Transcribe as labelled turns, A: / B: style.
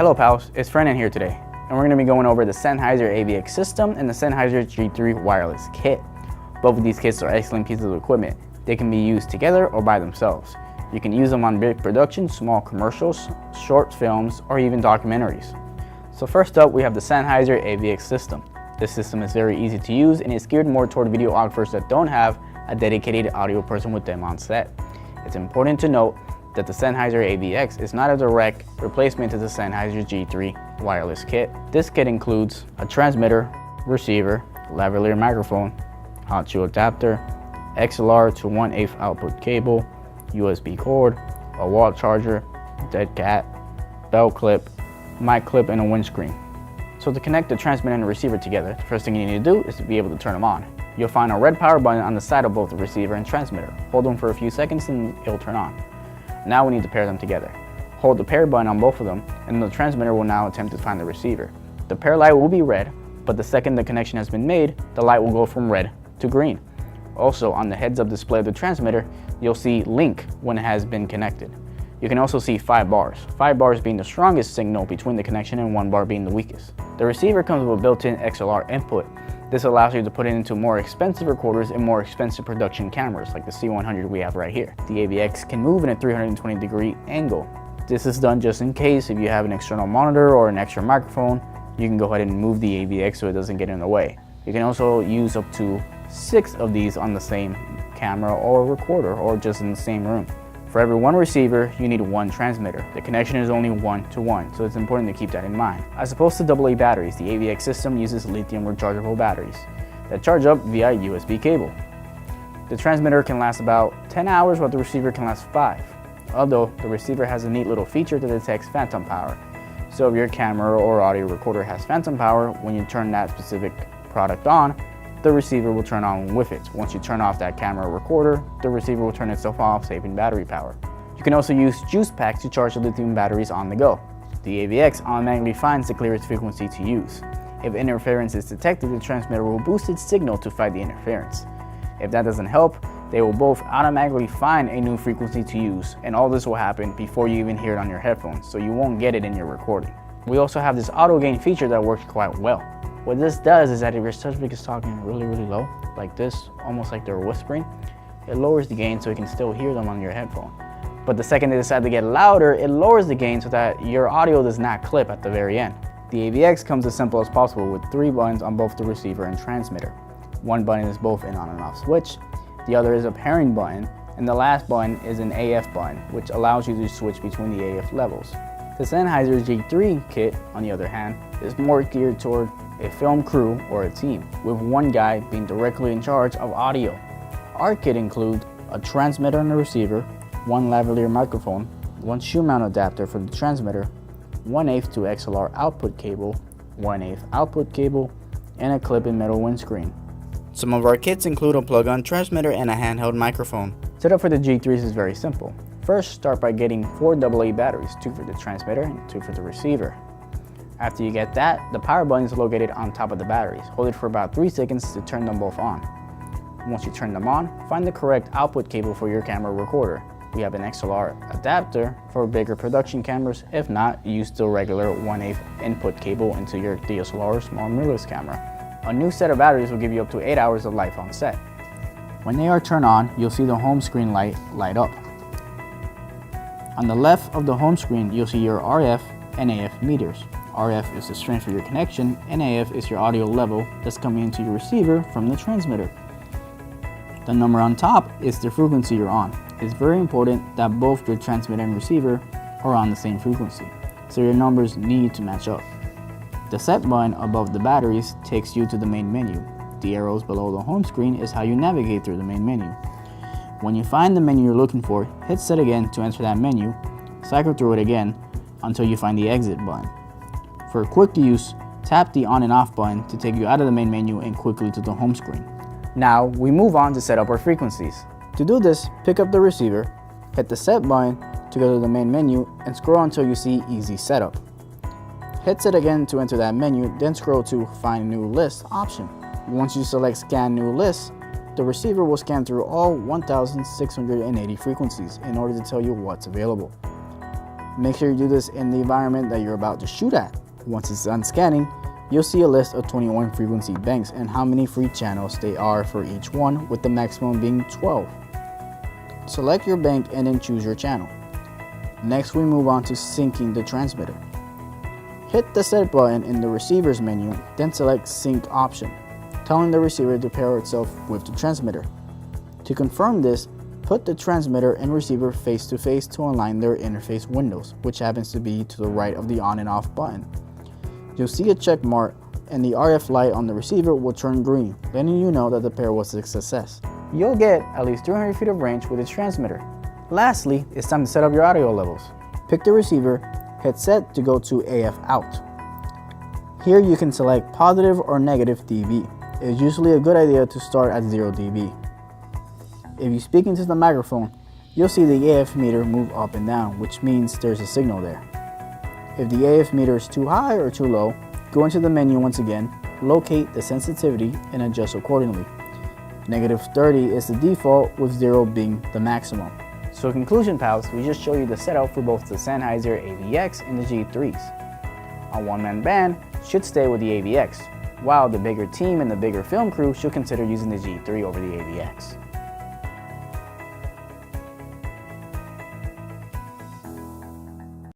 A: Hello pals, it's Fernand here today, and we're going to be going over the Sennheiser AVX system and the Sennheiser G3 wireless kit. Both of these kits are excellent pieces of equipment. They can be used together or by themselves. You can use them on big productions, small commercials, short films, or even documentaries. So first up, we have the Sennheiser AVX system. This system is very easy to use and is geared more toward videographers that don't have a dedicated audio person with them on set. It's important to note that the Sennheiser AVX is not a direct replacement to the Sennheiser G3 wireless kit. This kit includes a transmitter, receiver, lavalier microphone, hot shoe adapter, XLR to 1/8 output cable, USB cord, a wall charger, dead cat, belt clip, mic clip, and a windscreen. So to connect the transmitter and the receiver together, the first thing you need to do is to be able to turn them on. You'll find a red power button on the side of both the receiver and transmitter. Hold them for a few seconds and it'll turn on. Now we need to pair them together. Hold the pair button on both of them and the transmitter will now attempt to find the receiver. The pair light will be red, but the second the connection has been made, the light will go from red to green. Also, on the heads-up display of the transmitter, you'll see link when it has been connected. You can also see 5 bars, 5 bars being the strongest signal between the connection and 1 bar being the weakest. The receiver comes with a built-in XLR input. This allows you to put it into more expensive recorders and more expensive production cameras like the C100 we have right here. The AVX can move in a 320-degree angle. This is done just in case if you have an external monitor or an extra microphone, you can go ahead and move the AVX so it doesn't get in the way. You can also use up to 6 of these on the same camera or recorder or just in the same room. For every 1 receiver, you need 1 transmitter. The connection is only 1-to-1, so it's important to keep that in mind. As opposed to AA batteries, the AVX system uses lithium rechargeable batteries that charge up via USB cable. The transmitter can last about 10 hours while the receiver can last 5. Although the receiver has a neat little feature that detects phantom power. So if your camera or audio recorder has phantom power, when you turn that specific product on, the receiver will turn on with it. Once you turn off that camera or recorder, the receiver will turn itself off, saving battery power. You can also use juice packs to charge the lithium batteries on the go. The AVX automatically finds the clearest frequency to use. If interference is detected, the transmitter will boost its signal to fight the interference. If that doesn't help, they will both automatically find a new frequency to use, and all this will happen before you even hear it on your headphones, so you won't get it in your recording. We also have this auto gain feature that works quite well. What this does is that if your subject is talking really low, like this, almost like they're whispering, it lowers the gain so you can still hear them on your headphone. But the second they decide to get louder, it lowers the gain so that your audio does not clip at the very end. The AVX comes as simple as possible with 3 buttons on both the receiver and transmitter. 1 button is both an on and off switch, the other is a pairing button, and the last button is an AF button, which allows you to switch between the AF levels. The Sennheiser G3 kit, on the other hand, is more geared toward a film crew or a team, with 1 guy being directly in charge of audio. Our kit includes a transmitter and a receiver, 1 lavalier microphone, 1 shoe mount adapter for the transmitter, 1/8 to XLR output cable, 1/8 output cable, and a clip-in metal windscreen. Some of our kits include a plug-on transmitter and a handheld microphone. Setup for the G3s is very simple. First, start by getting 4 AA batteries, 2 for the transmitter and 2 for the receiver. After you get that, the power button is located on top of the batteries. Hold it for about 3 seconds to turn them both on. Once you turn them on, find the correct output cable for your camera recorder. We have an XLR adapter for bigger production cameras. If not, use the regular 1/8 input cable into your DSLR or small mirrorless camera. A new set of batteries will give you up to 8 hours of life on set. When they are turned on, you'll see the home screen light up. On the left of the home screen, you'll see your RF and AF meters. RF is the strength of your connection, and AF is your audio level that's coming into your receiver from the transmitter. The number on top is the frequency you're on. It's very important that both your transmitter and receiver are on the same frequency, so your numbers need to match up. The set button above the batteries takes you to the main menu. The arrows below the home screen is how you navigate through the main menu. When you find the menu you're looking for, hit set again to enter that menu, cycle through it again until you find the exit button. For quick use, tap the on and off button to take you out of the main menu and quickly to the home screen. Now we move on to set up our frequencies. To do this, pick up the receiver, hit the set button to go to the main menu and scroll until you see easy setup. Hit set again to enter that menu, then scroll to find new list option. Once you select scan new list, the receiver will scan through all 1,680 frequencies in order to tell you what's available. Make sure you do this in the environment that you're about to shoot at. Once it's done scanning, you'll see a list of 21 frequency banks and how many free channels they are for each one, with the maximum being 12. Select your bank and then choose your channel. Next, we move on to syncing the transmitter. Hit the set button in the receiver's menu, then select sync option, telling the receiver to pair itself with the transmitter. To confirm this, put the transmitter and receiver face to face to align their interface windows, which happens to be to the right of the on and off button. You'll see a check mark and the RF light on the receiver will turn green, letting you know that the pair was a success. You'll get at least 300 feet of range with the transmitter. Lastly, it's time to set up your audio levels. Pick the receiver, hit set to go to AF out. Here you can select positive or negative dB. It's usually a good idea to start at 0 dB. If you speak into the microphone, you'll see the AF meter move up and down, which means there's a signal there. If the AF meter is too high or too low, go into the menu once again, locate the sensitivity, and adjust accordingly. -30 is the default, with 0 being the maximum. So in conclusion, pals, we just showed you the setup for both the Sennheiser AVX and the G3s. A one-man band should stay with the AVX, while the bigger team and the bigger film crew should consider using the G3 over the AVX.